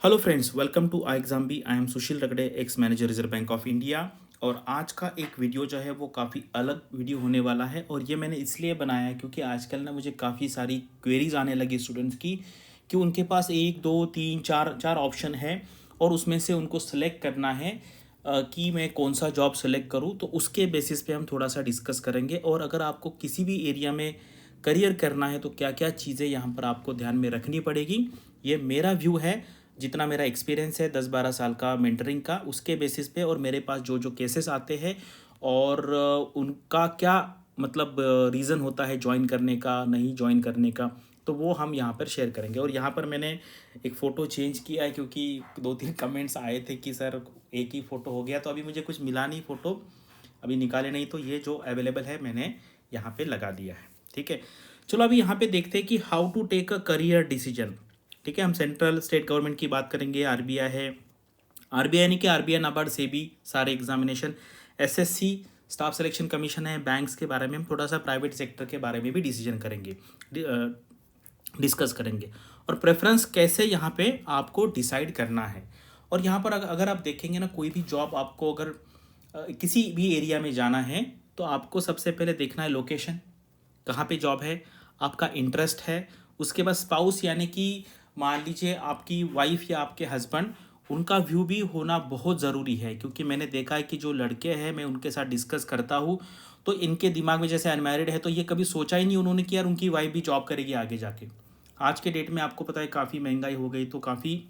Hello friends, welcome to I exam B. I am Sushil Ragade, ex manager Reserve Bank of India. और आज का एक video जो है वो काफ़ी अलग वीडियो होने वाला है। और ये मैंने इसलिए बनाया है क्योंकि आजकल ना मुझे काफ़ी सारी क्वेरीज आने लगी स्टूडेंट्स की कि उनके पास एक दो तीन चार चार ऑप्शन है और उसमें से उनको सेलेक्ट करना है कि मैं कौन सा जॉब सेलेक्ट करूँ। तो उसके बेसिस पे हम थोड़ा सा डिस्कस करेंगे। और अगर आपको किसी भी एरिया में करियर करना है तो क्या क्या चीज़ें यहाँ पर आपको ध्यान में रखनी पड़ेगी, ये मेरा व्यू है। जितना मेरा एक्सपीरियंस है 10-12 साल का मेंटरिंग का, उसके बेसिस पे और मेरे पास जो जो केसेस आते हैं और उनका क्या मतलब रीज़न होता है ज्वाइन करने का, नहीं ज्वाइन करने का, तो वो हम यहाँ पर शेयर करेंगे। और यहाँ पर मैंने एक फ़ोटो चेंज किया है क्योंकि 2-3 कमेंट्स आए थे कि सर एक ही फ़ोटो हो गया, तो अभी मुझे कुछ मिला नहीं, फ़ोटो अभी निकाले नहीं, तो ये जो अवेलेबल है मैंने यहाँ पे लगा दिया है। ठीक है, चलो अभी यहाँ पे देखते हैं कि how to take a career decision. ठीक है, हम सेंट्रल स्टेट गवर्नमेंट की बात करेंगे, आरबीआई है, आरबीआई यानी कि आरबीआई, नाबार्ड, सेबी, सारे examination, SSC, staff selection commission है, बैंक्स के बारे में हम थोड़ा सा प्राइवेट सेक्टर के बारे में भी डिसीजन करेंगे, डिस्कस करेंगे। और प्रेफरेंस कैसे यहाँ पे आपको डिसाइड करना है। और यहाँ पर अगर आप देखेंगे ना, कोई भी जॉब आपको अगर किसी भी एरिया में जाना है तो आपको सबसे पहले देखना है लोकेशन, कहाँ पे जॉब है, आपका इंटरेस्ट है, उसके बाद स्पाउस यानी कि मान लीजिए आपकी वाइफ या आपके हस्बैंड, उनका व्यू भी होना बहुत ज़रूरी है। क्योंकि मैंने देखा है कि जो लड़के हैं, मैं उनके साथ डिस्कस करता हूँ तो इनके दिमाग में, जैसे अनमैरिड है तो ये कभी सोचा ही नहीं उन्होंने कि यार उनकी वाइफ भी जॉब करेगी आगे जाके। आज के डेट में आपको पता है काफ़ी महंगाई हो गई, तो काफ़ी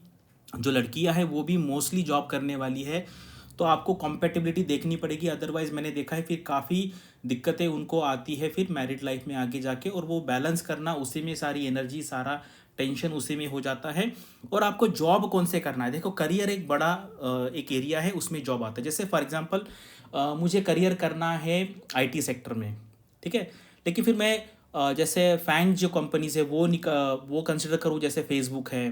जो लड़कियां हैं वो भी मोस्टली जॉब करने वाली है। तो आपको कॉम्पेटिबिलिटी देखनी पड़ेगी, अदरवाइज मैंने देखा है फिर काफ़ी दिक्कतें उनको आती है फिर मैरिड लाइफ में आगे जाके, और वो बैलेंस करना, उसी में सारी एनर्जी, सारा टेंशन उसी में हो जाता है। और आपको जॉब कौन से करना है, देखो करियर एक बड़ा एक एरिया है, उसमें जॉब आता है। जैसे फॉर एग्जांपल मुझे करियर करना है आईटी सेक्टर में, ठीक है, लेकिन फिर मैं जैसे फैंग जो कंपनीज है वो कंसिडर करूँ, जैसे फेसबुक है,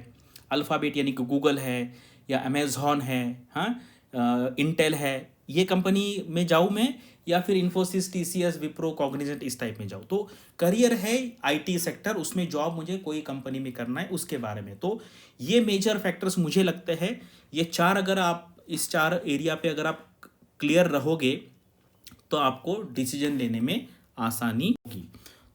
अल्फ़ाबेट यानी कि गूगल है, या अमेज़ॉन है, हाँ, इंटेल है, ये कंपनी में जाऊँ मैं, या फिर इन्फोसिस, टीसीएस, विप्रो, कॉग्निजेंट, इस टाइप में जाऊँ। तो करियर है आईटी सेक्टर, उसमें जॉब मुझे कोई कंपनी में करना है, उसके बारे में। तो ये मेजर फैक्टर्स मुझे लगते हैं, ये चार, अगर आप इस चार एरिया पे अगर आप क्लियर रहोगे तो आपको डिसीजन लेने में आसानी होगी।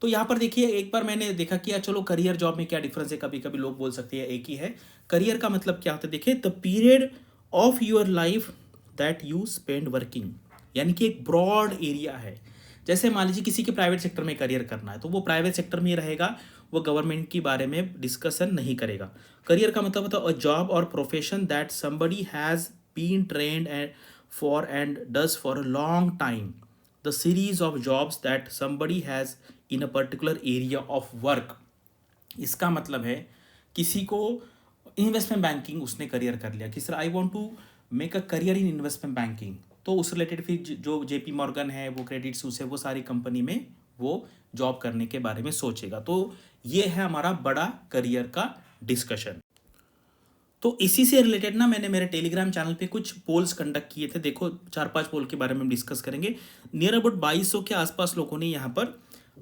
तो यहाँ पर देखिए, एक बार मैंने देखा कि यार चलो करियर जॉब में क्या डिफरेंस है, कभी कभी लोग बोल सकते हैं एक ही है। करियर का मतलब क्या होता है, देखिए, the period of your life that you spend working, यानी कि एक ब्रॉड एरिया है। जैसे मान लीजिए किसी के प्राइवेट सेक्टर में करियर करना है तो वो प्राइवेट सेक्टर में ही रहेगा, वो गवर्नमेंट के बारे में डिस्कशन नहीं करेगा। करियर का मतलब होता है अ जॉब और profession that somebody has been trained and for and does for a long time, the series of jobs that somebody has in a particular area of work। इसका मतलब है किसी को इन्वेस्टमेंट बैंकिंग उसने career कर लिया कि sir I want to make a career in investment banking, तो उस रिलेटेड फिर जो जेपी मॉर्गन है, वो क्रेडिट स्विस है, वो सारी कंपनी में वो जॉब करने के बारे में सोचेगा। तो ये है हमारा बड़ा करियर का डिस्कशन। तो इसी से रिलेटेड ना मैंने मेरे टेलीग्राम चैनल पे कुछ पोल्स कंडक्ट किए थे। देखो 4-5 पोल के बारे में हम डिस्कस करेंगे। नियर अबाउट 2200 के आसपास लोगों ने यहाँ पर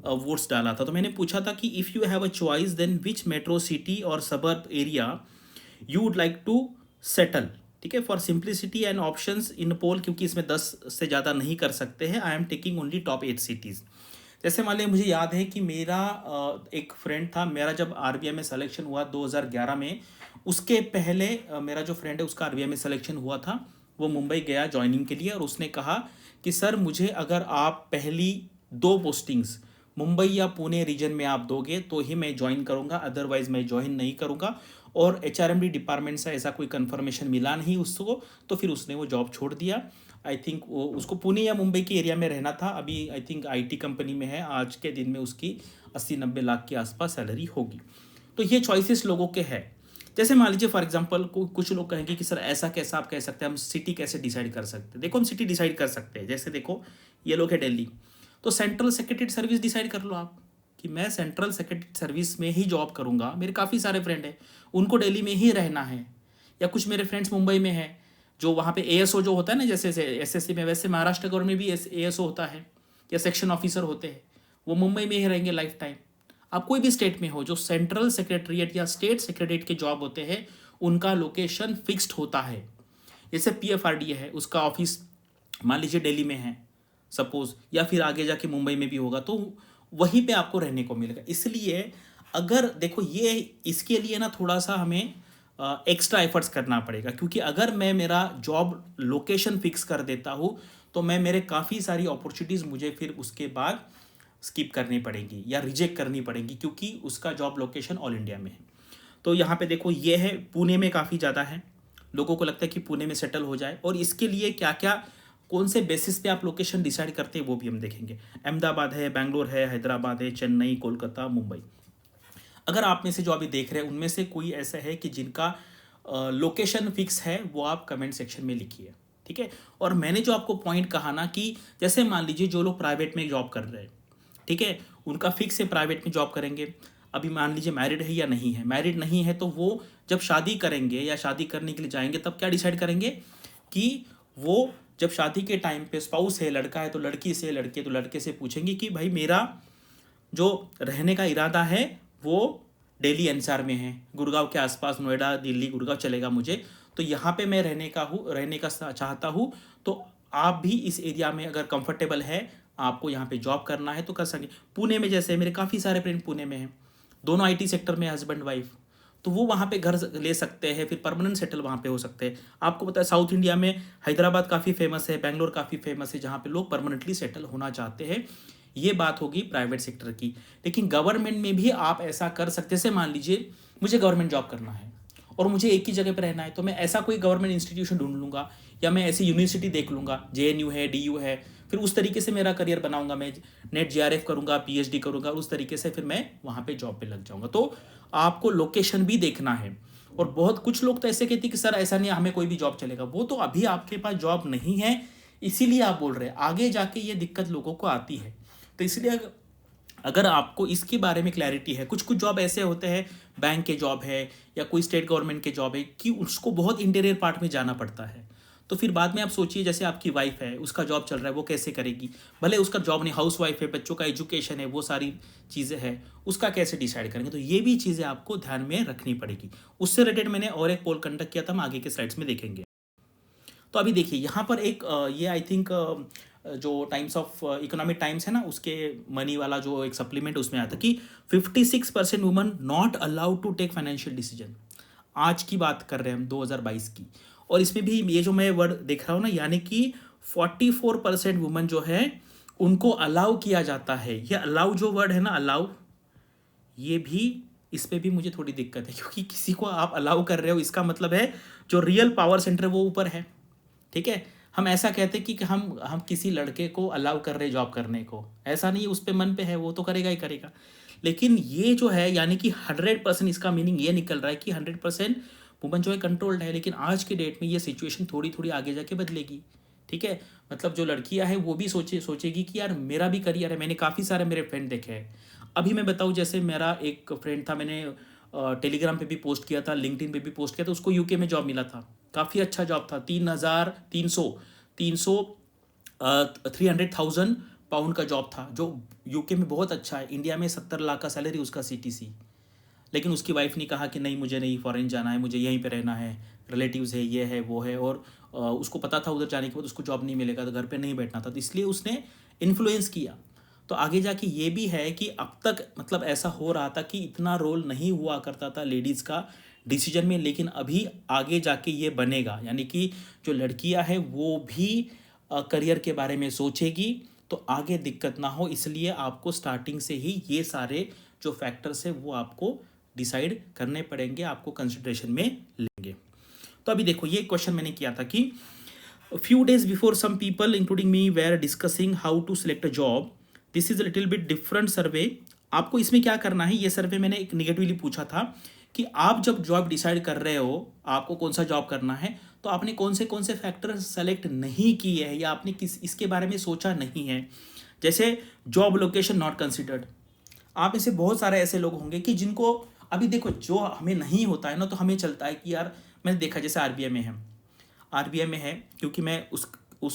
वोट्स डाला था। तो मैंने पूछा था कि if you have a choice then which metro city और suburb area you would like to settle. ठीक है, for simplicity and options in poll, क्योंकि इसमें 10 से ज़्यादा नहीं कर सकते हैं, I am taking only top 8 cities. जैसे मान लिया, मुझे याद है कि मेरा एक फ्रेंड था, मेरा जब आरबीआई में सिलेक्शन हुआ 2011 में, उसके पहले मेरा जो फ्रेंड है उसका आरबीआई में सिलेक्शन हुआ था। वो मुंबई गया ज्वाइनिंग के लिए और उसने कहा कि सर मुझे अगर आप पहली 2 पोस्टिंग्स मुंबई या पुणे रीजन में आप दोगे तो ही मैं ज्वाइन करूंगा, अदरवाइज मैं ज्वाइन नहीं करूंगा। और एचआरएमडी डिपार्टमेंट से ऐसा कोई कंफर्मेशन मिला नहीं उसको, तो फिर उसने वो जॉब छोड़ दिया। आई थिंक वो उसको पुणे या मुंबई के एरिया में रहना था। अभी आई थिंक आईटी कंपनी में है, आज के दिन में उसकी 80-90 लाख के आसपास सैलरी होगी। तो ये चॉइसेस लोगों के हैं। जैसे मान लीजिए फॉर एग्जांपल कुछ लोग कहेंगे कि सर ऐसा कैसा आप कह सकते हैं, हम सिटी कैसे डिसाइड कर सकते हैं। देखो हम सिटी डिसाइड कर सकते हैं, जैसे देखो ये लोग है दिल्ली, तो सेंट्रल सेक्रेटरी सर्विस डिसाइड कर लो आप कि मैं सेंट्रल सेक्रेटरी सर्विस में ही जॉब करूंगा। मेरे काफ़ी सारे फ्रेंड हैं, उनको दिल्ली में ही रहना है। या कुछ मेरे फ्रेंड्स मुंबई में हैं, जो वहाँ पे एएसओ जो होता है ना, जैसे एसएससी में, वैसे महाराष्ट्र गवर्नमेंट में भी एएसओ होता है या सेक्शन ऑफिसर होते हैं, वो मुंबई में ही रहेंगे लाइफ टाइम। आप कोई भी स्टेट में हो, जो सेंट्रल सेक्रेटरीट या स्टेट सेक्रेटरीट के जॉब होते हैं उनका लोकेशन फिक्स्ड होता है। जैसे पीएफआरडीए है, उसका ऑफिस मान लीजिए दिल्ली में है सपोज, या फिर आगे जाके मुंबई में भी होगा, तो वहीं पे आपको रहने को मिलेगा। इसलिए अगर देखो ये इसके लिए ना थोड़ा सा हमें एक्स्ट्रा एफर्ट्स करना पड़ेगा, क्योंकि अगर मैं मेरा जॉब लोकेशन फिक्स कर देता हूँ तो मैं मेरे काफ़ी सारी अपॉर्चुनिटीज़ मुझे फिर उसके बाद स्किप करनी पड़ेगी या रिजेक्ट करनी पड़ेगी, क्योंकि उसका जॉब लोकेशन ऑल इंडिया में है। तो यहाँ पे देखो ये है, पुणे में काफ़ी ज़्यादा है, लोगों को लगता है कि पुणे में सेटल हो जाए, और इसके लिए क्या क्या कौन से बेसिस पे आप लोकेशन डिसाइड करते हैं वो भी हम देखेंगे। अहमदाबाद है, बेंगलोर है, हैदराबाद है, चेन्नई, कोलकाता, मुंबई। अगर आप में से जो अभी देख रहे हैं उनमें से कोई ऐसा है कि जिनका लोकेशन फिक्स है, वो आप कमेंट सेक्शन में लिखिए, ठीक है। और मैंने जो आपको पॉइंट कहा ना कि जैसे मान लीजिए जो लोग प्राइवेट में जॉब कर रहे हैं, ठीक है, उनका फिक्स है प्राइवेट में जॉब करेंगे। अभी मान लीजिए मैरिड है या नहीं है, मैरिड नहीं है तो वो जब शादी करेंगे या शादी करने के लिए जाएंगे तब क्या डिसाइड करेंगे कि वो जब शादी के टाइम पे स्पाउस है, लड़का है तो लड़की से, लड़के तो लड़के से पूछेंगे कि भाई मेरा जो रहने का इरादा है वो दिल्ली एनसीआर में है, गुड़गांव के आसपास, नोएडा, दिल्ली, गुड़गांव चलेगा मुझे, तो यहाँ पे मैं रहने का चाहता हूँ। तो आप भी इस एरिया में अगर कंफर्टेबल है, आपको यहाँ पे जॉब करना है तो कर सकें। पुणे में जैसे मेरे काफ़ी सारे फ्रेंड पुणे में हैं, दोनों आईटी सेक्टर में, हस्बैंड वाइफ, तो वो वहाँ पे घर ले सकते हैं, फिर परमानेंट सेटल वहाँ पे हो सकते हैं। आपको पता है साउथ इंडिया में हैदराबाद काफ़ी फेमस है, बेंगलोर काफ़ी फेमस है, जहाँ पे लोग परमानेंटली सेटल होना चाहते हैं। ये बात होगी प्राइवेट सेक्टर की। लेकिन गवर्नमेंट में भी आप ऐसा कर सकते हैं। जैसे मान लीजिए मुझे गवर्नमेंट जॉब करना है और मुझे एक ही जगह पर रहना है, तो मैं ऐसा कोई गवर्नमेंट इंस्टीट्यूशन ढूंढ लूँगा, या मैं ऐसी यूनिवर्सिटी देख लूँगा, जेएनयू है, डीयू है, फिर उस तरीके से मेरा करियर बनाऊंगा, मैं नेट जीआरएफ करूँगा, पीएचडी करूँगा, उस तरीके से फिर मैं वहाँ पे जॉब पे लग जाऊँगा। तो आपको लोकेशन भी देखना है। और बहुत कुछ लोग तो ऐसे कहते हैं कि सर ऐसा नहीं, हमें कोई भी जॉब चलेगा। वो तो अभी आपके पास जॉब नहीं है, इसीलिए आप बोल रहे हैं, आगे जाके ये दिक्कत लोगों को आती है। तो इसलिए अगर आपको इसके बारे में क्लैरिटी है, कुछ कुछ जॉब ऐसे होते हैं, बैंक के जॉब है या कोई स्टेट गवर्नमेंट के जॉब है, कि उसको बहुत इंटीरियर पार्ट में जाना पड़ता है। तो फिर बाद में आप सोचिए, जैसे आपकी वाइफ है, उसका जॉब चल रहा है, वो कैसे करेगी, भले उसका जॉब नहीं, हाउस वाइफ है, बच्चों का एजुकेशन है, वो सारी चीज़ें हैं, उसका कैसे डिसाइड करेंगे। तो ये भी चीज़ें आपको ध्यान में रखनी पड़ेगी। उससे रिलेटेड मैंने और एक पोल कंडक्ट किया था, हम आगे के स्लाइड्स में देखेंगे। तो अभी देखिए यहाँ पर एक ये आई थिंक जो टाइम्स ऑफ इकोनॉमिक टाइम्स है ना, उसके मनी वाला जो एक सप्लीमेंट, उसमें आता कि 56% women not allowed to take financial decision. आज की बात कर रहे हैं हम 2022 की। और इसमें भी ये जो मैं वर्ड देख रहा हूँ ना, यानी कि 44% वुमन जो है उनको अलाउ किया जाता है। ये अलाउ जो वर्ड है ना, अलाउ, ये भी, इस पर भी मुझे थोड़ी दिक्कत है, क्योंकि किसी को आप अलाउ कर रहे हो, इसका मतलब है जो रियल पावर सेंटर वो ऊपर है, ठीक है। हम ऐसा कहते हैं कि हम किसी लड़के को अलाउ कर रहे जॉब करने को, ऐसा नहीं है, उस पर मन पे है, वो तो करेगा ही करेगा। लेकिन ये जो है, यानी कि 100%, इसका मीनिंग ये निकल रहा है कि 100% वुमन जो है कंट्रोल्ड है। लेकिन आज के डेट में ये सिचुएशन थोड़ी थोड़ी आगे जाके बदलेगी, ठीक है। मतलब जो लड़कियां हैं वो भी सोचेगी कि यार मेरा भी करियर है। मैंने काफ़ी सारे मेरे फ्रेंड देखे हैं। अभी मैं बताऊँ, जैसे मेरा एक फ्रेंड था, मैंने टेलीग्राम पे भी पोस्ट किया था, लिंक्डइन पे भी पोस्ट किया था, उसको यूके में जॉब मिला था, काफ़ी अच्छा जॉब था, 300,000 पाउंड का जॉब था, जो यूके में बहुत अच्छा है। इंडिया में 70 लाख का सैलरी उसका सीटीसी। लेकिन उसकी वाइफ ने कहा कि नहीं, मुझे नहीं फॉरेन जाना है, मुझे यहीं पे रहना है, रिलेटिव्स है, ये है, वो है। और उसको पता था उधर जाने के बाद उसको जॉब नहीं मिलेगा, तो घर पे नहीं बैठना था, तो इसलिए उसने इन्फ्लुएंस किया। तो आगे जाके ये भी है कि अब तक मतलब ऐसा हो रहा था कि इतना रोल नहीं हुआ करता था लेडीज़ का डिसीजन में, लेकिन अभी आगे जाके ये बनेगा। यानी कि जो लड़कियां हैं वो भी करियर के बारे में सोचेगी, तो आगे दिक्कत ना हो। इसलिए आपको स्टार्टिंग से ही ये सारे जो फैक्टर्स है वो आपको डिसाइड करने पड़ेंगे, आपको कंसिडरेशन में लेंगे। तो अभी देखो, ये क्वेश्चन मैंने किया था कि few days before some people including me were discussing how to select a job, this is a little bit different survey. आपको इसमें क्या करना है, ये सर्वे मैंने एक निगेटिवली पूछा था कि आप जब जॉब डिसाइड कर रहे हो, आपको कौन सा जॉब करना है, तो आपने कौन से फैक्टर सेलेक्ट नहीं किए हैं, या आपने इसके बारे में सोचा नहीं है। जैसे जॉब लोकेशन नॉट कंसिडर्ड। आप में से बहुत सारे ऐसे लोग होंगे कि जिनको, अभी देखो, जो हमें नहीं होता है ना, तो हमें चलता है कि यार, मैंने देखा जैसे आरबीआई में है, क्योंकि मैं उस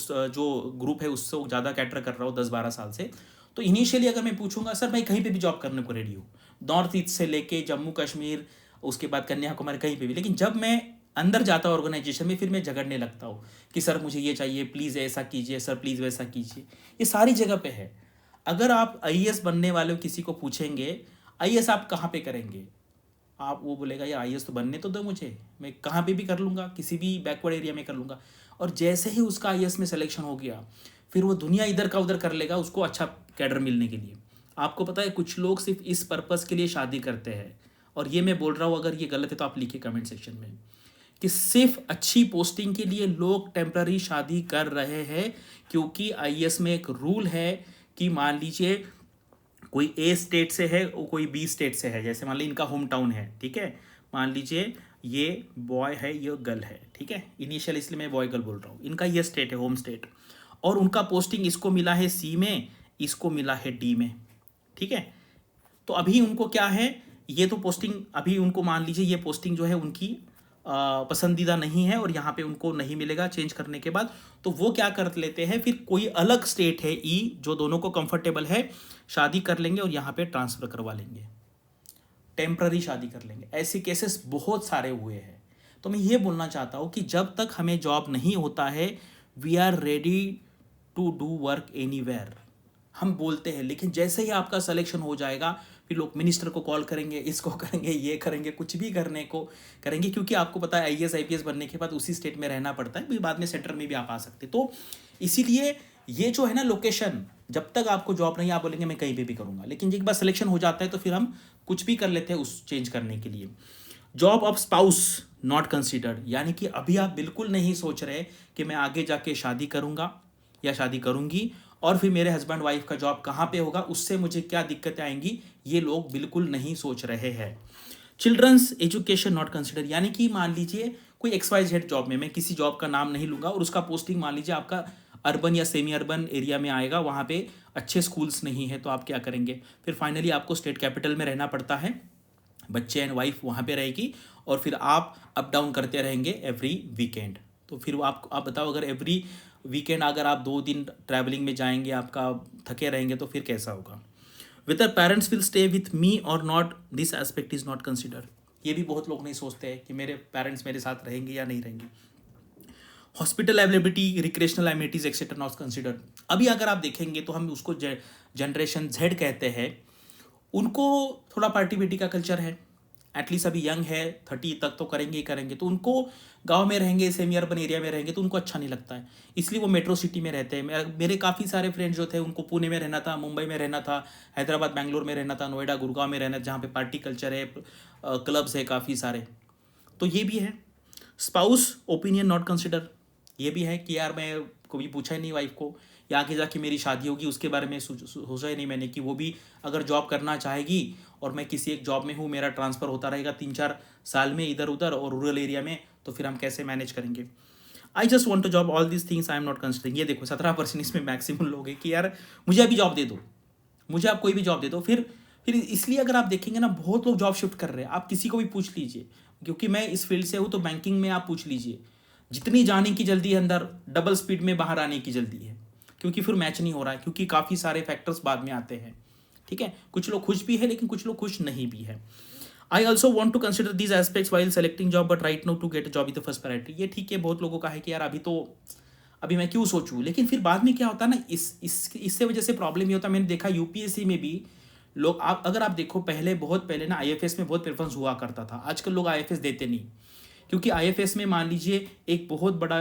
जो ग्रुप है उससे ज़्यादा कैटर कर रहा हूँ 10-12 साल से। तो इनिशियली अगर मैं पूछूंगा, सर मैं कहीं पे भी जॉब करने को रेडी हूँ, नॉर्थ ईस्ट से लेके जम्मू कश्मीर, उसके बाद कन्याकुमारी, कहीं पे भी। लेकिन जब मैं अंदर जाता हूँ ऑर्गेनाइजेशन में, फिर मैं झगड़ने लगता हूँ कि सर मुझे ये चाहिए, प्लीज़ ऐसा कीजिए, सर प्लीज़ वैसा कीजिए। ये सारी जगह पे है। अगर आप आईएएस बनने वाले किसी को पूछेंगे आईएएस आप कहाँ पे करेंगे, आप वो बोलेगा यार आईएएस तो बनने तो दो मुझे, मैं कहाँ पे भी कर लूँगा, किसी भी बैकवर्ड एरिया में कर लूँगा। और जैसे ही उसका आईएएस में सिलेक्शन हो गया, फिर वो दुनिया इधर का उधर कर लेगा उसको अच्छा कैडर मिलने के लिए। आपको पता है कुछ लोग सिर्फ इस पर्पज़ के लिए शादी करते हैं, और ये मैं बोल रहा हूँ, अगर ये गलत है तो आप लिखिए कमेंट सेक्शन में, कि सिर्फ अच्छी पोस्टिंग के लिए लोग टेम्प्ररी शादी कर रहे हैं। क्योंकि आईएएस में एक रूल है कि मान लीजिए कोई ए स्टेट से है और कोई बी स्टेट से है, जैसे मान लीजिए इनका होम टाउन है, ठीक है, मान लीजिए ये बॉय है ये गर्ल है, ठीक है, इनिशियल इसलिए मैं बॉय गर्ल बोल रहा हूँ, इनका ये स्टेट है होम स्टेट, और उनका पोस्टिंग इसको मिला है सी में, इसको मिला है डी में, ठीक है। तो अभी उनको क्या है, ये तो पोस्टिंग अभी उनको मान लीजिए ये पोस्टिंग जो है उनकी पसंदीदा नहीं है और यहाँ पे उनको नहीं मिलेगा चेंज करने के बाद। तो वो क्या कर लेते हैं, फिर कोई अलग स्टेट है ई जो दोनों को कंफर्टेबल है, शादी कर लेंगे और यहाँ पे ट्रांसफ़र करवा लेंगे, टेम्प्ररी शादी कर लेंगे। ऐसे केसेस बहुत सारे हुए हैं। तो मैं ये बोलना चाहता हूँ कि जब तक हमें जॉब नहीं होता है, we are ready to do work anywhere, हम बोलते हैं, लेकिन जैसे ही आपका सिलेक्शन हो जाएगा फिर लोग मिनिस्टर को कॉल करेंगे, इसको करेंगे, ये करेंगे, कुछ भी करने को करेंगे, क्योंकि आपको पता है आईएएस आईपीएस बनने के बाद उसी स्टेट में रहना पड़ता है, फिर बाद में सेंटर में भी आप आ सकते। तो इसीलिए ये जो है ना लोकेशन, जब तक आपको जॉब नहीं, आप बोलेंगे मैं कहीं पे भी करूँगा, लेकिन एक बार सिलेक्शन हो जाता है तो फिर हम कुछ भी कर लेते हैं उस चेंज करने के लिए। Job of spouse not considered, यानी कि अभी आप बिल्कुल नहीं सोच रहे कि मैं आगे जाके शादी करूँगा या शादी करूँगी और फिर मेरे हस्बैंड वाइफ का जॉब कहाँ पे होगा, उससे मुझे क्या दिक्कतें आएंगी, ये लोग बिल्कुल नहीं सोच रहे हैं। चिल्ड्रंस एजुकेशन नॉट कंसिडर, यानी कि मान लीजिए कोई XYZ जॉब में, मैं किसी जॉब का नाम नहीं लूँगा, और उसका पोस्टिंग मान लीजिए आपका अर्बन या सेमी अर्बन एरिया में आएगा, वहाँ पे अच्छे स्कूल्स नहीं है, तो आप क्या करेंगे, फिर फाइनली आपको स्टेट कैपिटल में रहना पड़ता है, बच्चे एंड वाइफ वहाँ पे रहेगी, और फिर आप अप डाउन करते रहेंगे एवरी वीकेंड। तो फिर आप बताओ, अगर एवरी वीकेंड अगर आप 2 दिन ट्रैवलिंग में जाएंगे, आपका थके रहेंगे, तो फिर कैसा होगा। Whether parents will stay with me और not, this aspect is not consider, ये भी बहुत लोग नहीं सोचते हैं कि मेरे पेरेंट्स मेरे साथ रहेंगे या नहीं रहेंगे। Hospital availability, recreational amenities etcetera not consider, अभी अगर आप देखेंगे तो हम उसको जनरेशन Z कहते हैं, उनको थोड़ा पार्टी बेटी का कल्चर है, एटलीस्ट अभी यंग है, 30 तक तो करेंगे ही करेंगे, तो उनको गांव में रहेंगे, सेमी अर्बन एरिया में रहेंगे तो उनको अच्छा नहीं लगता है, इसलिए वो मेट्रो सिटी में रहते हैं। मेरे काफ़ी सारे फ्रेंड्स जो थे उनको पुणे में रहना था, मुंबई में रहना था, हैदराबाद बेंगलोर में रहना था, नोएडा गुड़गांव में रहना, जहाँ पे पार्टी कल्चर है, क्लब्स है काफ़ी सारे, तो ये भी है। स्पाउस ओपिनियन नॉट कंसिडर, ये भी है कि यार मैं कभी पूछा ही नहीं वाइफ को, या आगे जाके मेरी शादी होगी उसके बारे में सोचा ही नहीं मैंने कि वो भी अगर जॉब करना चाहेगी और मैं किसी एक जॉब में हूँ, मेरा ट्रांसफ़र होता रहेगा 3-4 साल में इधर उधर और रूरल एरिया में, तो फिर हम कैसे मैनेज करेंगे। I just want to job, all this things I am not considering. ये देखो 17% इसमें मैक्सिमम लोग हैं कि यार मुझे अभी जॉब दे दो, मुझे आप कोई भी जॉब दे दो। फिर इसलिए अगर आप देखेंगे ना, बहुत लोग जॉब शिफ्ट कर रहे हैं, आप किसी को भी पूछ लीजिए, क्योंकि मैं इस फील्ड से हूँ, तो बैंकिंग में आप पूछ लीजिए, जितनी जाने की जल्दी है अंदर, डबल स्पीड में बाहर आने की जल्दी है, क्योंकि फिर मैच नहीं हो रहा है, क्योंकि काफ़ी सारे फैक्टर्स बाद में आते हैं, ठीक है। कुछ लोग खुश भी है लेकिन कुछ लोग खुश नहीं भी है। I also want to consider these aspects while selecting job, but right now to get a job is the first priority. ये ठीक है, बहुत लोगों का है कि यार अभी मैं क्यों सोचूं, लेकिन फिर बाद में क्या होता है ना, इससे वजह से प्रॉब्लम ये होता है। मैंने देखा यूपीएससी में भी लोग, अगर आप देखो बहुत पहले ना आईएफएस में बहुत प्रेफरेंस हुआ करता था, आजकल लोग आईएफएस देते नहीं, क्योंकि आईएफएस में मान लीजिए एक बहुत बड़ा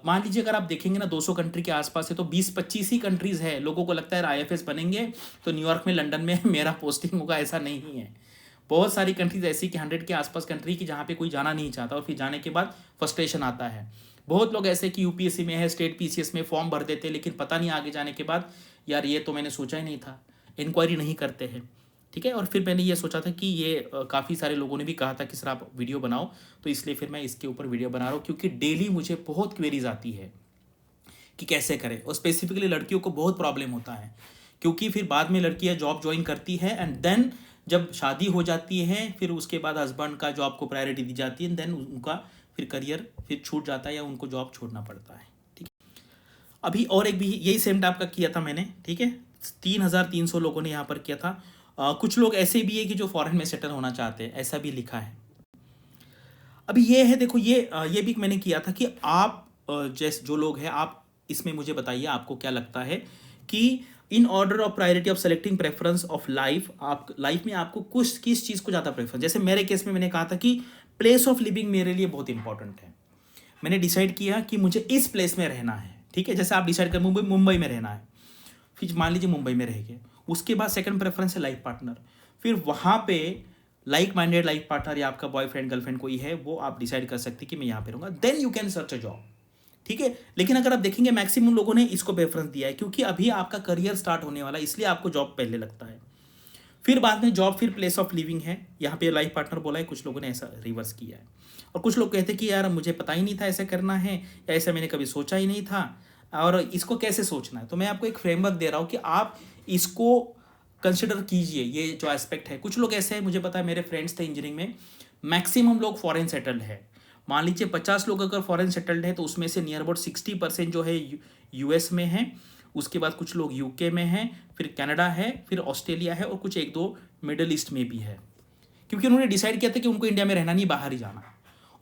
मान लीजिए अगर आप देखेंगे ना 200 कंट्री के आसपास है, तो 20-25 ही कंट्रीज़ है, लोगों को लगता है आईएफएस बनेंगे तो न्यूयॉर्क में, लंदन में मेरा पोस्टिंग होगा, ऐसा नहीं है। बहुत सारी कंट्रीज ऐसी कि 100 के आसपास कंट्री की जहाँ पे कोई जाना नहीं चाहता, और फिर जाने के बाद फ्रस्ट्रेशन आता है। बहुत लोग ऐसे कि यूपीएससी में है, स्टेट पीसीएस में फॉर्म भर देते हैं, लेकिन पता नहीं आगे जाने के बाद यार ये तो मैंने सोचा ही नहीं था, इंक्वायरी नहीं करते हैं, ठीक है। और फिर मैंने ये सोचा था कि ये काफ़ी सारे लोगों ने भी कहा था कि सर आप वीडियो बनाओ, तो इसलिए फिर मैं इसके ऊपर वीडियो बना रहा हूँ, क्योंकि डेली मुझे बहुत क्वेरीज आती है कि कैसे करें, और स्पेसिफिकली लड़कियों को बहुत प्रॉब्लम होता है, क्योंकि फिर बाद में लड़कियां जॉब ज्वाइन करती है एंड देन जब शादी हो जाती है, फिर उसके बाद हस्बैंड का जॉब को प्रायोरिटी दी जाती है, देन उनका फिर करियर फिर छूट जाता है या उनको जॉब छोड़ना पड़ता है, ठीक है। अभी और एक भी यही सेम टाइप का किया था मैंने, ठीक है, 3,300 लोगों ने यहाँ पर किया था। कुछ लोग ऐसे भी है कि जो फॉरेन में सेटल होना चाहते हैं, ऐसा भी लिखा है। अभी ये है, देखो ये भी मैंने किया था कि आप जैसे जो लोग हैं, आप इसमें मुझे बताइए आपको क्या लगता है कि in order of priority of selecting preference of life, आप लाइफ में आपको कुछ किस चीज़ को ज़्यादा प्रेफरेंस, जैसे मेरे केस में मैंने कहा था कि प्लेस ऑफ लिविंग मेरे लिए बहुत इंपॉर्टेंट है। मैंने डिसाइड किया कि मुझे इस प्लेस में रहना है, ठीक है। जैसे आप डिसाइड कर मुंबई में रहना है, फिर मान लीजिए मुंबई में रह गए, उसके बाद सेकंड प्रेफरेंस है लाइफ पार्टनर, फिर वहाँ पे लाइक माइंडेड लाइफ पार्टनर या आपका बॉयफ्रेंड गर्लफ्रेंड कोई है, वो आप डिसाइड कर सकते कि मैं यहाँ पे रहूँगा, then you can search a job, ठीक है। लेकिन अगर आप देखेंगे मैक्सिमम लोगों ने इसको प्रेफरेंस दिया है, क्योंकि अभी आपका करियर स्टार्ट होने वाला है, इसलिए आपको जॉब पहले लगता है, फिर बाद में जॉब, फिर प्लेस ऑफ लिविंग है। यहाँ पे लाइफ पार्टनर बोला है, कुछ लोगों ने ऐसा रिवर्स किया है। और कुछ लोग कहते हैं कि यार मुझे पता ही नहीं था ऐसा करना है, या ऐसा मैंने कभी सोचा ही नहीं था, और इसको कैसे सोचना है। तो मैं आपको एक फ्रेमवर्क दे रहा हूँ कि आप इसको कंसिडर कीजिए, ये जो एस्पेक्ट है। कुछ लोग ऐसे हैं, मुझे पता है, मेरे फ्रेंड्स थे इंजीनियरिंग में, मैक्सिमम लोग फॉरेन सेटल्ड है। मान लीजिए 50 लोग अगर फॉरेन सेटल्ड है, तो उसमें से नियर अबाउट 60% जो है यूएस में है, उसके बाद कुछ लोग यूके में हैं, फिर कनाडा है, फिर ऑस्ट्रेलिया है, और कुछ एक दो मिडल ईस्ट में भी है, क्योंकि उन्होंने डिसाइड किया था कि उनको इंडिया में रहना नहीं, बाहर ही जाना।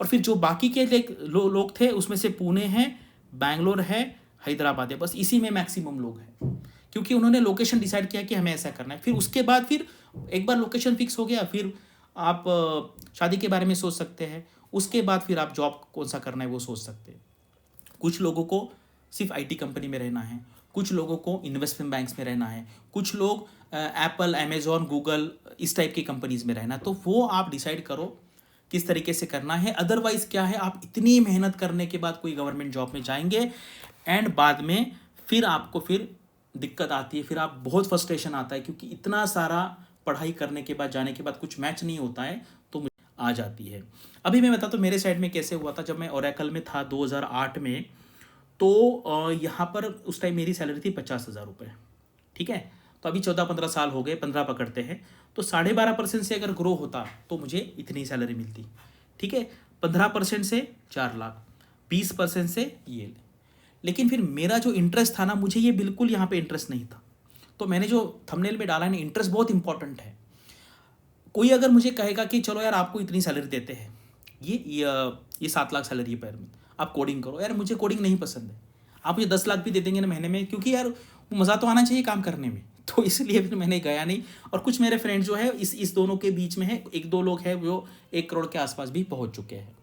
और फिर जो बाकी के लोग थे, उसमें से पुणे है, बैंगलोर है, हैदराबाद है, बस इसी में मैक्सिमम लोग हैं, क्योंकि उन्होंने लोकेशन डिसाइड किया कि हमें ऐसा करना है। फिर उसके बाद फिर एक बार लोकेशन फिक्स हो गया, फिर आप शादी के बारे में सोच सकते हैं, उसके बाद फिर आप जॉब कौन सा करना है वो सोच सकते हैं। कुछ लोगों को सिर्फ आईटी कंपनी में रहना है, कुछ लोगों को इन्वेस्टमेंट बैंक्स में रहना है, कुछ लोग एप्पल, अमेजॉन, गूगल, इस टाइप की कंपनीज में रहना। तो वो आप डिसाइड करो किस तरीके से करना है। अदरवाइज क्या है, आप इतनी मेहनत करने के बाद कोई गवर्नमेंट जॉब में जाएंगे, एंड बाद में फिर आपको फिर दिक्कत आती है, फिर आप बहुत फ्रस्ट्रेशन आता है, क्योंकि इतना सारा पढ़ाई करने के बाद, जाने के बाद कुछ मैच नहीं होता है, तो मुझे आ जाती है। अभी मैं बताता हूँ मेरे साइड में कैसे हुआ था। जब मैं ओरेकल में था 2008 में, तो यहाँ पर उस टाइम मेरी सैलरी थी 50,000 रुपये, ठीक है। तो अभी 14-15 साल हो गए, 15 पकड़ते हैं, तो 12.5% से अगर ग्रो होता तो मुझे इतनी सैलरी मिलती, ठीक है। 15% से 4 लाख, 20% से ये। लेकिन फिर मेरा जो इंटरेस्ट था ना, मुझे ये बिल्कुल यहाँ पे इंटरेस्ट नहीं था। तो मैंने जो थंबनेल में डाला है ना, इंटरेस्ट बहुत इंपॉर्टेंट है। कोई अगर मुझे कहेगा कि चलो यार आपको इतनी सैलरी देते हैं, ये 7 लाख सैलरी है पर मंथ, आप कोडिंग करो, यार मुझे कोडिंग नहीं पसंद है। आप मुझे 10 लाख भी दे देंगे ना महीने में, क्योंकि यार मज़ा तो आना चाहिए काम करने में, तो इसलिए फिर मैंने गया नहीं। और कुछ मेरे फ्रेंड्स जो है इस दोनों के बीच में है, 1-2 लोग हैं जो 1 करोड़ के आसपास भी पहुंच चुके हैं,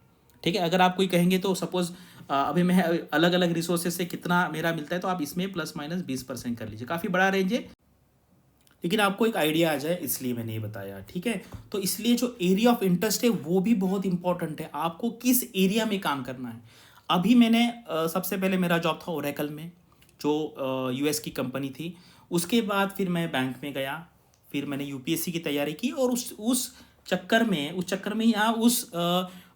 ठीक है। अगर आप कोई कहेंगे तो सपोज अभी मैं अलग अलग रिसोर्सेज से कितना मेरा मिलता है, तो आप इसमें ±20% कर लीजिए, काफ़ी बड़ा रेंज है, लेकिन आपको एक आइडिया आ जाए इसलिए मैंने ये बताया, ठीक है। तो इसलिए जो एरिया ऑफ इंटरेस्ट है वो भी बहुत इंपॉर्टेंट है, आपको किस एरिया में काम करना है। अभी मैंने सबसे पहले मेरा जॉब था ओरेकल में, जो यूएस की कंपनी थी। उसके बाद फिर मैं बैंक में गया, फिर मैंने यूपीएससी की तैयारी की, और उस चक्कर में या उस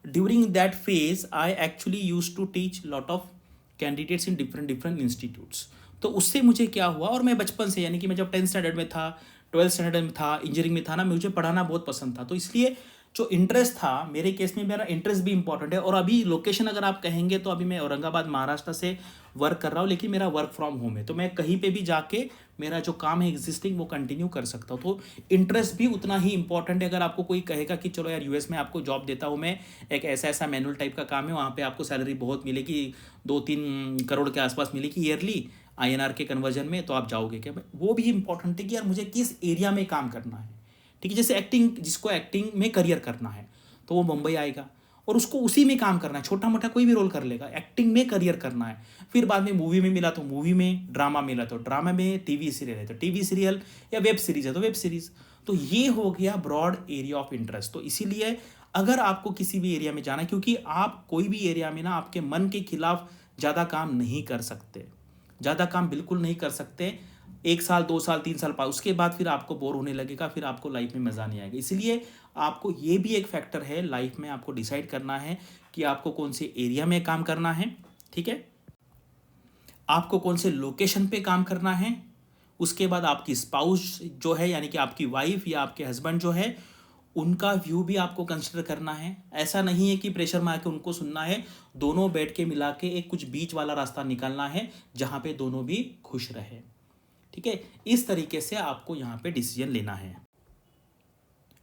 during that phase I actually use to teach lot of candidates in different institutes. तो उससे मुझे क्या हुआ, और मैं बचपन से, यानी कि मैं जब 10th स्टैंडर्ड में था, 12th स्टैंडर्ड में था, इंजीनियरिंग में था ना, मुझे पढ़ाना बहुत पसंद था। तो इसलिए जो इंटरेस्ट था, मेरे केस में मेरा इंटरेस्ट भी इंपॉर्टेंट है। और अभी लोकेशन अगर आप कहेंगे तो अभी मैं औरंगाबाद महाराष्ट्र से वर्क कर रहा हूँ, लेकिन मेरा वर्क फ्रॉम होम है, तो मैं कहीं पे भी जाके मेरा जो काम है एग्जिस्टिंग वो कंटिन्यू कर सकता हूँ। तो इंटरेस्ट भी उतना ही इंपॉर्टेंट है। अगर आपको कोई कहेगा कि चलो यार यूएस में आपको जॉब देता हूँ मैं, एक ऐसा मैनुअल टाइप का काम है, वहाँ पे आपको सैलरी बहुत मिलेगी, 2-3 करोड़ के आसपास मिलेगी ईयरली आईएनआर के कन्वर्जन में, तो आप जाओगे क्या? वो भी इंपॉर्टेंट है कि यार मुझे किस एरिया में काम करना है, ठीक है। जैसे एक्टिंग, जिसको एक्टिंग में करियर करना है तो वो मुंबई आएगा, और उसको उसी में काम करना है, छोटा मोटा कोई भी रोल कर लेगा, एक्टिंग में करियर करना है। फिर बाद में मूवी में मिला तो मूवी में, ड्रामा मिला तो ड्रामा में, टीवी सीरियल है तो टीवी सीरियल, या वेब सीरीज है तो वेब सीरीज। तो ये हो गया ब्रॉड एरिया ऑफ इंटरेस्ट। तो इसीलिए अगर आपको किसी भी एरिया में जाना है, क्योंकि आप कोई भी एरिया में ना आपके मन के खिलाफ ज़्यादा काम नहीं कर सकते, ज़्यादा काम बिल्कुल नहीं कर सकते। 1 साल, 2 साल, 3 साल बाद, उसके बाद फिर आपको बोर होने लगेगा, फिर आपको लाइफ में मज़ा नहीं आएगा। इसलिए आपको ये भी एक फैक्टर है लाइफ में, आपको डिसाइड करना है कि आपको कौन से एरिया में काम करना है, ठीक है, आपको कौन से लोकेशन पे काम करना है। उसके बाद आपकी स्पाउस जो है, यानी कि आपकी वाइफ या आपके हस्बैंड जो है, उनका व्यू भी आपको कंसिडर करना है। ऐसा नहीं है कि प्रेशर में आके उनको सुनना है, दोनों बैठ के मिला के एक कुछ बीच वाला रास्ता निकालना है, जहाँ पे दोनों भी खुश रहे, ठीक है। इस तरीके से आपको यहाँ पे डिसीजन लेना है।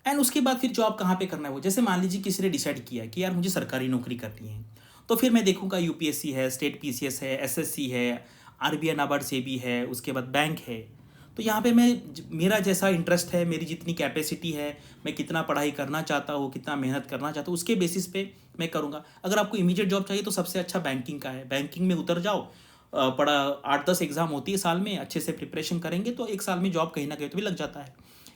एंड उसके बाद फिर जॉब कहाँ पे करना है वो, जैसे मान लीजिए किसी ने डिसाइड किया है कि यार मुझे सरकारी नौकरी करनी है, तो फिर मैं देखूंगा यूपीएससी है, स्टेट पीसीएस है, एसएससी है, आरबीआई नाबार्ड से भी है, उसके बाद बैंक है। तो यहाँ पे मेरा जैसा इंटरेस्ट है, मेरी जितनी कैपेसिटी है, मैं कितना पढ़ाई करना चाहता हूँ, कितना मेहनत करना चाहता हूँ, उसके बेसिस पे मैं करूँगा। अगर आपको इमीडिएट जॉब चाहिए तो सबसे अच्छा बैंकिंग का है, बैंकिंग में उतर जाओ। पढ़ा 8-10 एग्जाम होती है साल में, अच्छे से प्रिपरेशन करेंगे तो एक साल में जॉब कहीं ना कहीं तो भी लग जाता है।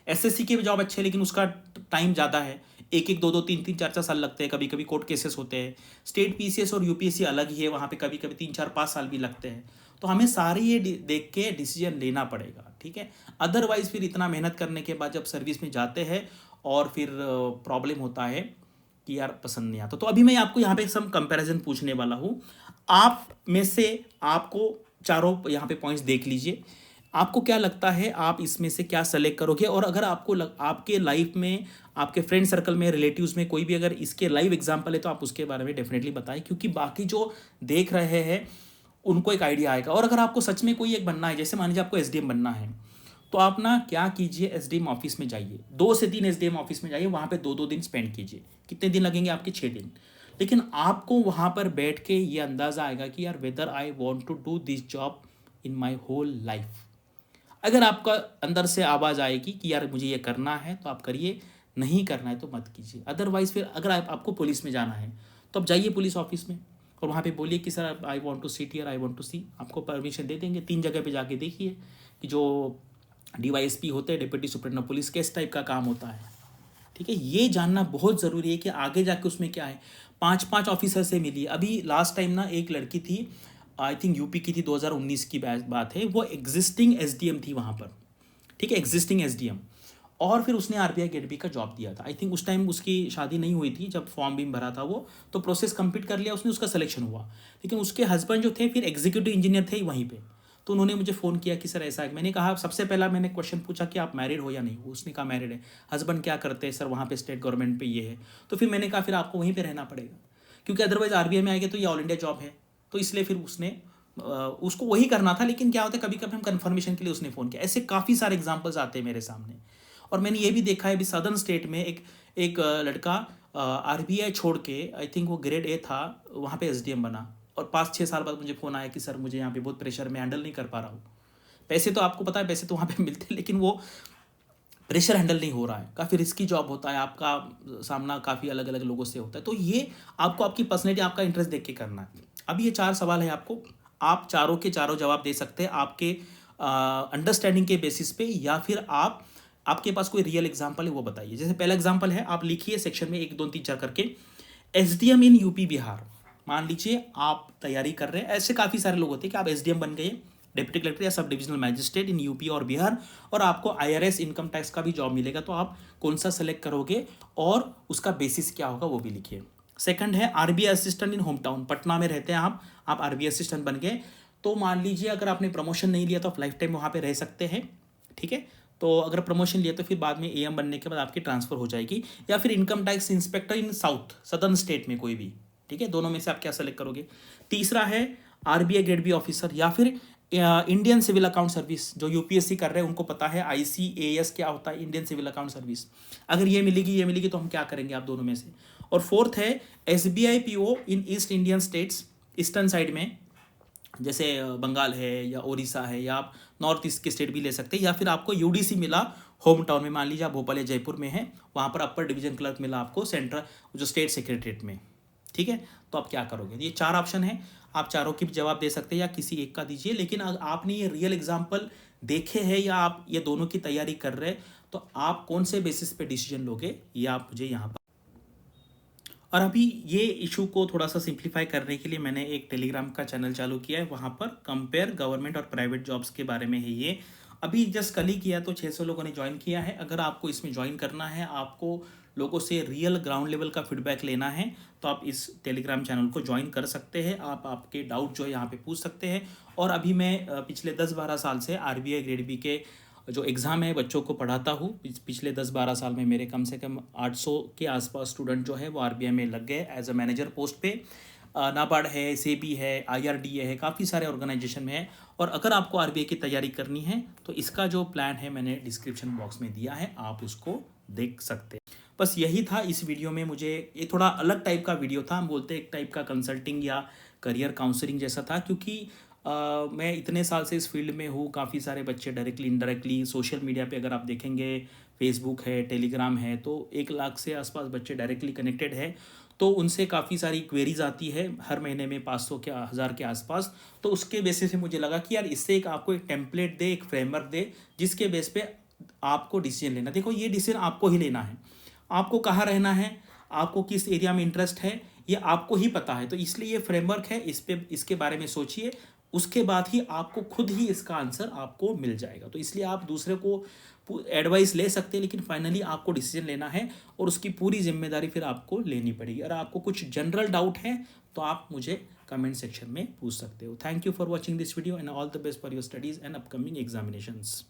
एसएससी की भी जॉब अच्छी है लेकिन उसका टाइम ज़्यादा है, एक एक दो दो तीन तीन चार चार साल लगते हैं, कभी कभी कोर्ट केसेस होते हैं। स्टेट पीसीएस और यूपीएससी अलग ही है, वहाँ पे कभी कभी 3-4-5 साल भी लगते हैं। तो हमें सारे ये देख के डिसीजन लेना पड़ेगा, ठीक है। अदरवाइज फिर इतना मेहनत करने के बाद जब सर्विस में जाते हैं और फिर प्रॉब्लम होता है कि यार पसंद नहीं आता। तो अभी मैं आपको यहाँ पे सम कंपैरिजन पूछने वाला हूँ। आप में से आपको चारों यहाँ पे पॉइंट्स देख लीजिए, आपको क्या लगता है आप इसमें से क्या सेलेक्ट करोगे। और अगर आपके लाइफ में, आपके फ्रेंड सर्कल में, रिलेटिव्स में कोई भी अगर इसके लाइव एग्जांपल है तो आप उसके बारे में डेफिनेटली बताएं, क्योंकि बाकी जो देख रहे हैं उनको एक आइडिया आएगा। और अगर आपको सच में कोई एक बनना है, जैसे मान लीजिए आपको एसडीएम बनना है, तो आप ना क्या कीजिए, एसडीएम ऑफिस में जाइए, 2 से 3 एसडीएम ऑफिस में जाइए, वहाँ पे 2-2 दिन स्पेंड कीजिए। कितने दिन लगेंगे आपके? 6 दिन। लेकिन आपको वहाँ पर बैठ के ये अंदाज़ा आएगा कि यार whether I want to do this job in my whole life. अगर आपका अंदर से आवाज़ आएगी कि यार मुझे ये करना है तो आप करिए, नहीं करना है तो मत कीजिए। अदरवाइज़ फिर अगर आपको पुलिस में जाना है तो आप जाइए पुलिस ऑफिस में और वहाँ पे बोलिए कि sir I want to sit here, I want to see. आपको परमिशन दे देंगे। 3 जगह पे जाके देखिए कि जो डीवाईएसपी होते हैं, डिप्टी सुपरिटेंडेंट ऑफ पुलिस, किस टाइप का काम होता है, ठीक है। ये जानना बहुत ज़रूरी है कि आगे जाके उसमें क्या है। 5-5 ऑफिसर से मिलिए। अभी लास्ट टाइम ना एक लड़की थी, आई थिंक यूपी की थी, 2019 की बात है, वो एग्जिस्टिंग एसडीएम थी वहाँ पर, ठीक है, एग्जिस्टिंग एसडीएम। और फिर उसने आरबीआई गेट बी का जॉब दिया था। आई थिंक उस टाइम उसकी शादी नहीं हुई थी जब फॉर्म भी भरा था वो, तो प्रोसेस कंप्लीट कर लिया उसने, उसका सिलेक्शन हुआ। लेकिन उसके हस्बैंड जो थे फिर एग्जीक्यूटिव इंजीनियर थे वहीं पे। तो उन्होंने मुझे फ़ोन किया कि सर ऐसा है। मैंने कहा, सबसे पहला मैंने क्वेश्चन पूछा कि आप मैरिड हो या नहीं हो। उसने कहा मैरिड है। हस्बैंड क्या करते हैं? सर वहाँ पे स्टेट गवर्नमेंट पे ये है। तो फिर मैंने कहा फिर आपको वहीं पे रहना पड़ेगा, क्योंकि अदरवाइज आरबीआई में आएंगे तो ये ऑल इंडिया जॉब है। तो इसलिए फिर उसको वही करना था। लेकिन क्या होता है, कभी कभी हम कन्फर्मेशन के लिए उसने फ़ोन किया। ऐसे काफ़ी सारे एग्जाम्पल्स आते हैं मेरे सामने। और मैंने ये भी देखा है, अभी सदर्न स्टेट में एक लड़का आरबीआई छोड़ के, आई थिंक वो ग्रेड ए था, वहाँ पे एसडीएम बना। और 5-6 साल बाद मुझे फ़ोन आया कि सर मुझे यहाँ पे बहुत प्रेशर, में हैंडल नहीं कर पा रहा हूँ। पैसे तो आपको पता है, पैसे तो वहाँ पे मिलते हैं, लेकिन वो प्रेशर हैंडल नहीं हो रहा है। काफ़ी रिस्की जॉब होता है, आपका सामना काफ़ी अलग अलग लोगों से होता है। तो ये आपको आपकी पर्सनैलिटी, आपका इंटरेस्ट देख के करना है। अब ये 4 सवाल है आपको, आप चारों के चारों जवाब दे सकते हैं आपके अंडरस्टैंडिंग के बेसिस पे, या फिर आपके पास कोई रियल एग्जाम्पल है वो बताइए। जैसे पहला एग्जाम्पल है, आप लिखिए सेक्शन में 1 2 3 4 करके, एसडीएम इन यूपी बिहार। मान लीजिए आप तैयारी कर रहे हैं, ऐसे काफ़ी सारे लोग होते हैं कि आप एसडीएम बन गए, डिप्टी कलेक्टर या sub divisional magistrate in UP और बिहार, और आपको आईआरएस इनकम टैक्स का भी जॉब मिलेगा। तो आप कौन सा सेलेक्ट करोगे और उसका बेसिस क्या होगा वो भी लिखिए। सेकंड है RBI assistant in home town, Patna में रहते हैं आप आरबीआई असिस्टेंट बन गए। तो मान लीजिए अगर आपने प्रमोशन नहीं लिया तो आप लाइफ टाइम वहाँ पे रह सकते हैं, ठीक है। तो अगर प्रमोशन लिया तो फिर बाद में एएम बनने के बाद आपकी ट्रांसफर हो जाएगी। या फिर इनकम टैक्स इंस्पेक्टर इन साउथ सदर्न स्टेट में कोई भी, ठीक है। दोनों में से आप क्या सेलेक्ट करोगे। तीसरा है आरबीआई ग्रेड बी ऑफिसर, या फिर इंडियन सिविल अकाउंट सर्विस। जो यूपीएससी कर रहे हैं उनको पता है आईसीएएस क्या होता है, इंडियन सिविल अकाउंट सर्विस। अगर ये मिलेगी तो हम क्या करेंगे आप दोनों में से। और फोर्थ है SBI PO in east Indian states, eastern side में, जैसे बंगाल है या उड़ीसा है, या आप नॉर्थ ईस्ट के स्टेट भी ले सकते हैं। या फिर आपको यूडीसी मिला होम टाउन में, मान लीजिए आप भोपाल या जयपुर में है, वहाँ पर अपर डिवीजन क्लर्क मिला आपको सेंट्रल जो स्टेट सेक्रेटरीट में, ठीक है। तो आप क्या करोगे। ये 4 ऑप्शन है, आप चारों की भी जवाब दे सकते हैं या किसी एक का दीजिए। लेकिन अगर आपने ये रियल एग्जाम्पल देखे हैं या आप ये दोनों की तैयारी कर रहे हैं, तो आप कौन से बेसिस पे डिसीजन लोगे ये आप मुझे यहाँ पर। और अभी ये इशू को थोड़ा सा सिंप्लीफाई करने के लिए मैंने एक टेलीग्राम का चैनल चालू किया है, वहाँ पर कंपेयर गवर्नमेंट और प्राइवेट जॉब्स के बारे में है ये। अभी जस्ट कल ही किया तो 600 लोगों ने ज्वाइन किया है। अगर आपको इसमें ज्वाइन करना है, आपको लोगों से रियल ग्राउंड लेवल का फीडबैक लेना है, तो आप इस टेलीग्राम चैनल को ज्वाइन कर सकते हैं। आप आपके डाउट जो है यहाँ पे पूछ सकते हैं। और अभी मैं पिछले 10-12 साल से आरबीआई ग्रेड बी के जो एग्ज़ाम है बच्चों को पढ़ाता हूँ। पिछले 10-12 साल में मेरे कम से कम 800 के आसपास स्टूडेंट जो है वो आरबीआई में लग गए एज अ मैनेजर पोस्ट पे। नाबार्ड है, सेबी है, आईआरडीए है, काफ़ी सारे ऑर्गेनाइजेशन में है। और अगर आपको आरबीआई की तैयारी करनी है तो इसका जो प्लान है मैंने डिस्क्रिप्शन बॉक्स में दिया है, आप उसको देख सकते हैं। बस यही था इस वीडियो में। मुझे ये थोड़ा अलग टाइप का वीडियो था, हम बोलते हैं एक टाइप का कंसल्टिंग या करियर काउंसलिंग जैसा था, क्योंकि मैं इतने साल से इस फील्ड में हूँ। काफ़ी सारे बच्चे डायरेक्टली इनडायरेक्टली सोशल मीडिया पे अगर आप देखेंगे, फेसबुक है, टेलीग्राम है, तो 1 लाख से आसपास बच्चे डायरेक्टली कनेक्टेड है। तो उनसे काफ़ी सारी क्वेरीज आती है हर महीने में, 500 के 1000 के आसपास। तो उसके बेसिस से मुझे लगा कि यार इससे एक आपको एक टेम्पलेट दे, एक फ्रेमवर्क दे, जिसके बेस पे आपको डिसीजन लेना। देखो ये डिसीजन आपको ही लेना है, आपको कहाँ रहना है, आपको किस एरिया में इंटरेस्ट है, ये आपको ही पता है। तो इसलिए ये फ्रेमवर्क है, इस पे इसके बारे में सोचिए, उसके बाद ही आपको खुद ही इसका आंसर आपको मिल जाएगा। तो इसलिए आप दूसरे को एडवाइस ले सकते हैं, लेकिन फाइनली आपको डिसीजन लेना है और उसकी पूरी जिम्मेदारी फिर आपको लेनी पड़ेगी। अगर आपको कुछ जनरल डाउट है तो आप मुझे कमेंट सेक्शन में पूछ सकते हो। Thank you for watching this video and all the best for your studies and upcoming examinations.